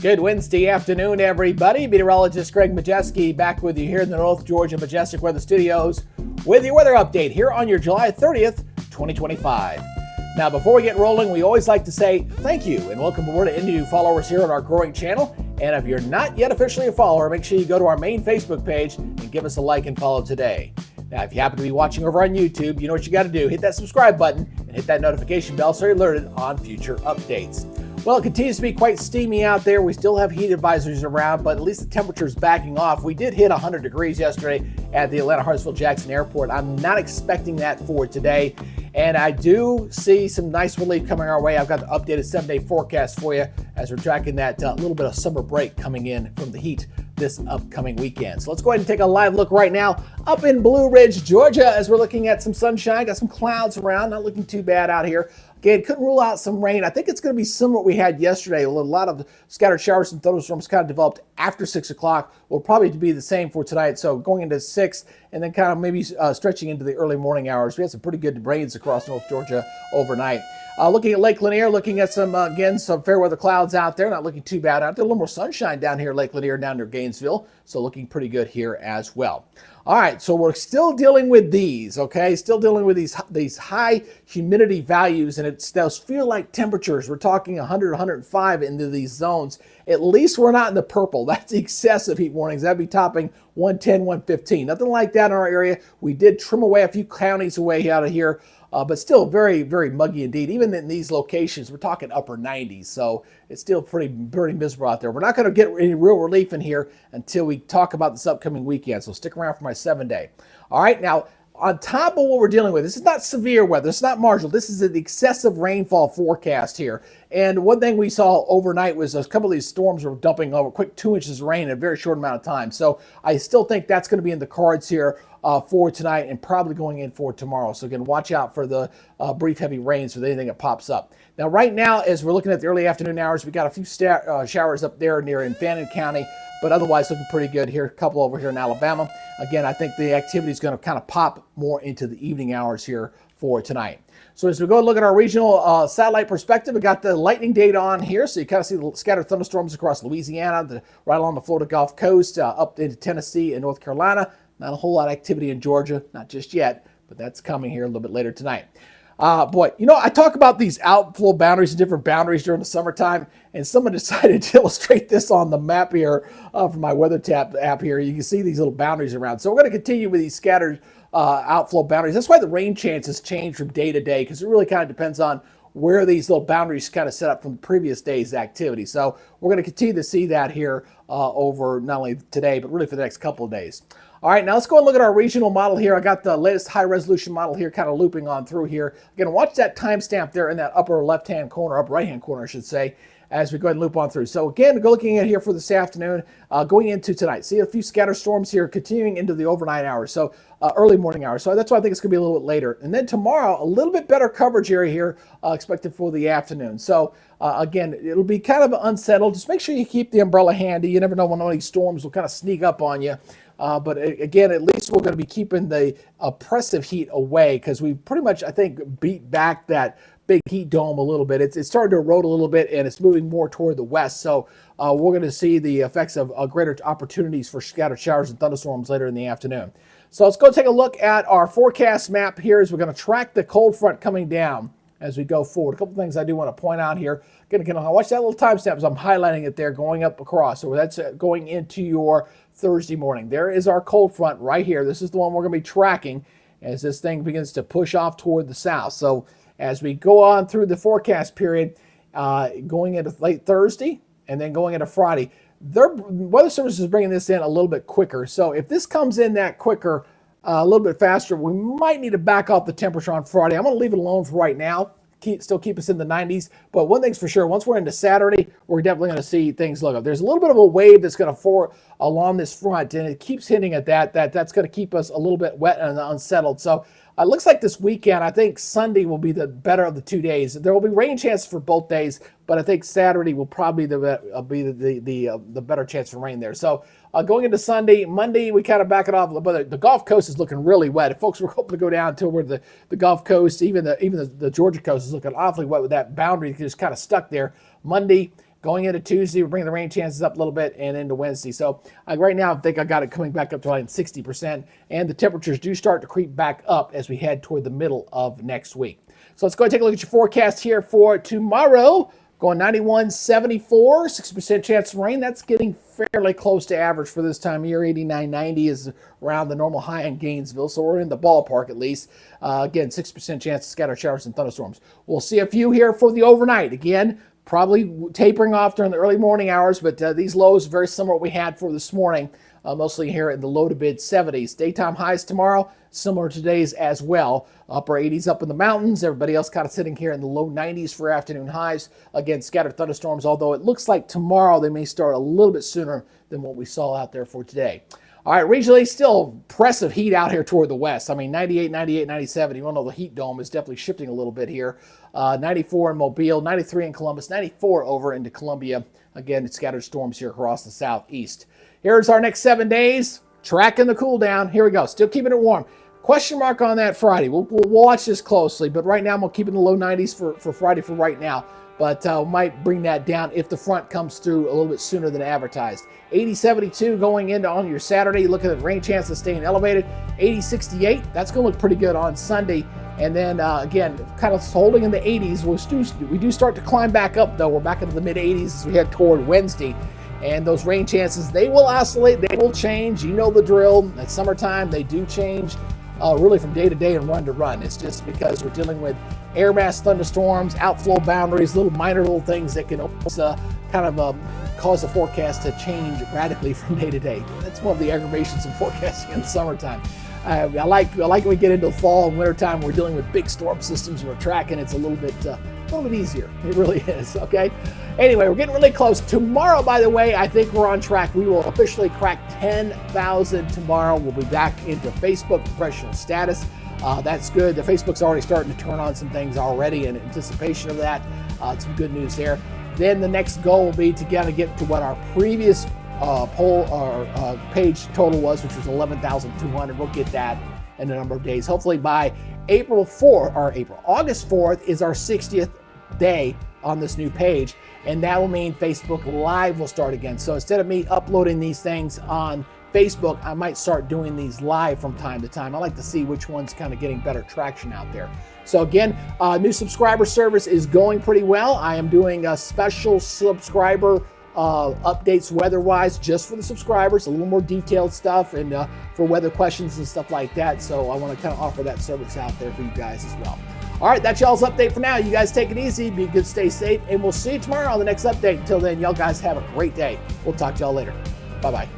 Good Wednesday afternoon, everybody. Meteorologist Greg Majewski back with you here in the North Georgia Majestic Weather Studios with your weather update here on your July 30th, 2025. Now, before we get rolling, we always like to say thank you and welcome aboard to any new followers here on our growing channel. And if you're not yet officially a follower, make sure you go to our main Facebook page and give us a like and follow today. Now, if you happen to be watching over on YouTube, you know what you got to do. Hit that subscribe button and hit that notification bell so you're alerted on future updates. Well, it continues to be quite steamy out there. We still have heat advisories around, but at least the temperature's backing off. We did hit 100 degrees yesterday at the Atlanta-Hartsfield-Jackson Airport. I'm not expecting that for today, and I do see some nice relief coming our way. I've got the updated 7-day forecast for you as we're tracking that little bit of summer break coming in from the heat this upcoming weekend. So let's go ahead and take a live look right now up in Blue Ridge, Georgia, as we're looking at some sunshine. Got some clouds around, not looking too bad out here. Again, couldn't rule out some rain. I think it's going to be similar to what we had yesterday. A lot of scattered showers and thunderstorms kind of developed after 6 o'clock. Will probably be the same for tonight. So going into 6 and then kind of maybe stretching into the early morning hours. We had some pretty good rains across North Georgia overnight. Looking at Lake Lanier, looking at some fair weather clouds out there. Not looking too bad out there. A little more sunshine down here at Lake Lanier, down near Gainesville. So looking pretty good here as well. All right, so we're still dealing with these, okay? Still dealing with these high humidity values, and those feel like temperatures. We're talking 100, 105 into these zones. At least we're not in the purple. That's the excessive heat warnings. That'd be topping 110, 115. Nothing like that in our area. We did trim away a few counties away out of here, but still very, very muggy indeed. Even in these locations, we're talking upper 90s, so it's still pretty miserable out there. We're not going to get any real relief in here until we talk about this upcoming weekend, so stick around for my 7-day. All right, now, on top of what we're dealing with, this is not severe weather. It's not marginal. This is an excessive rainfall forecast here. And one thing we saw overnight was a couple of these storms were dumping over quick 2 inches of rain in a very short amount of time. So I still think that's going to be in the cards here for tonight and probably going in for tomorrow. So again, watch out for the brief heavy rains with anything that pops up. Now, right now, as we're looking at the early afternoon hours, we got a few showers up there near in Fannin County, but otherwise looking pretty good here. A couple over here in Alabama. Again, I think the activity is going to kind of pop more into the evening hours here for tonight. So as we go and look at our regional satellite perspective, we got the lightning data on here. So you kind of see the scattered thunderstorms across Louisiana, right along the Florida Gulf Coast, up into Tennessee and North Carolina. Not a whole lot of activity in Georgia, not just yet, but that's coming here a little bit later tonight. Boy, you know, I talk about these outflow boundaries and different boundaries during the summertime, and someone decided to illustrate this on the map here from my Weather Tap app here. You can see these little boundaries around. So we're going to continue with these scattered outflow boundaries. That's why the rain chances change from day to day, because it really kind of depends on where these little boundaries kind of set up from the previous day's activity. So we're going to continue to see that here over not only today, but really for the next couple of days. All right, now let's go and look at our regional model here. I got the latest high-resolution model here kind of looping on through here. Again, watch that timestamp there in that upper left-hand corner, upper right-hand corner, I should say, as we go ahead and loop on through. So again, go looking at here for this afternoon, going into tonight. See a few scatter storms here continuing into the overnight hours, so early morning hours. So that's why I think it's going to be a little bit later. And then tomorrow, a little bit better coverage area here expected for the afternoon. So again, it'll be kind of unsettled. Just make sure you keep the umbrella handy. You never know when one of these storms will kind of sneak up on you. But again, at least we're going to be keeping the oppressive heat away, because we've pretty much, I think, beat back that big heat dome a little bit. It's starting to erode a little bit, and it's moving more toward the west. So we're going to see the effects of greater opportunities for scattered showers and thunderstorms later in the afternoon. So let's go take a look at our forecast map here as we're going to track the cold front coming down as we go forward. A couple things I do want to point out here. Again, watch that little timestamp as I'm highlighting it there going up across. So that's going into your Thursday morning. There is our cold front right here. This is the one we're going to be tracking as this thing begins to push off toward the south. So as we go on through the forecast period, going into late Thursday and then going into Friday, their weather service is bringing this in a little bit quicker. So if this comes in that quicker, a little bit faster, we might need to back off the temperature on Friday. I'm going to leave it alone for right now. Still keep us in the 90s. But one thing's for sure, once we're into Saturday, we're definitely going to see things look up. There's a little bit of a wave that's going to form along this front, and it keeps hitting at that's going to keep us a little bit wet and unsettled. So it looks like this weekend, I think Sunday will be the better of the 2 days. There will be rain chances for both days, but I think Saturday will probably be the better chance for rain there. So going into Sunday, Monday, we kind of back it off. But the Gulf Coast is looking really wet. If folks were hoping to go down toward the Gulf Coast, even the Georgia coast is looking awfully wet with that boundary just kind of stuck there. Monday Going into Tuesday, we're bringing the rain chances up a little bit, and into Wednesday. So right now, I think I got it coming back up to like 60%, and the temperatures do start to creep back up as we head toward the middle of next week. So let's go and take a look at your forecast here for tomorrow. Going 91, 74, 60% chance of rain. That's getting fairly close to average for this time of year. 89, 90 is around the normal high in Gainesville, so we're in the ballpark at least. Again, 6% chance of scattered showers and thunderstorms. We'll see a few here for the overnight. Again, probably tapering off during the early morning hours, but these lows are very similar to what we had for this morning, mostly here in the low to mid 70s. Daytime highs tomorrow, similar to today's as well. Upper 80s up in the mountains. Everybody else kind of sitting here in the low 90s for afternoon highs. Again, scattered thunderstorms, although it looks like tomorrow they may start a little bit sooner than what we saw out there for today. All right, regionally, still impressive heat out here toward the west. I mean, 98, 98, 97. You all know the heat dome is definitely shifting a little bit here. 94 in Mobile, 93 in Columbus, 94 over into Columbia. Again, it's scattered storms here across the southeast. Here's our next 7 days. Tracking the cool down. Here we go. Still keeping it warm. Question mark on that Friday. We'll watch this closely, but right now I'm going to keep it in the low 90s for Friday for right now. But might bring that down if the front comes through a little bit sooner than advertised. 80-72 going into on your Saturday. Looking at rain chances staying elevated. 80-68. That's going to look pretty good on Sunday. And then again, kind of holding in the 80s. We do start to climb back up though. We're back into the mid 80s as we head toward Wednesday. And those rain chances, they will oscillate. They will change. You know the drill. At summertime, they do change. Really from day to day and run to run. It's just because we're dealing with air mass thunderstorms, outflow boundaries, minor little things that can almost cause the forecast to change radically from day to day. That's one of the aggravations of forecasting in the summertime. I like when we get into the fall and wintertime, we're dealing with big storm systems. We're tracking. It's a little bit easier. It really is. Okay. Anyway, we're getting really close. Tomorrow, by the way, I think we're on track. We will officially crack 10,000 tomorrow. We'll be back into Facebook professional status. That's good. The Facebook's already starting to turn on some things already in anticipation of that. Some good news there. Then the next goal will be to get to what our previous poll or page total was, which was 11,200. We'll get that in a number of days. Hopefully by August 4th is our 60th day on this new page, and that will mean Facebook Live will start again. So instead of me uploading these things on Facebook, I might start doing these live from time to time. I like to see which one's kind of getting better traction out there. So again, new subscriber service is going pretty well. I am doing a special subscriber updates weather-wise just for the subscribers, a little more detailed stuff and for weather questions and stuff like that. So I want to kind of offer that service out there for you guys as well. All right, that's y'all's update for now. You guys take it easy, be good, stay safe, and we'll see you tomorrow on the next update. Until then, y'all guys have a great day. We'll talk to y'all later. Bye-bye.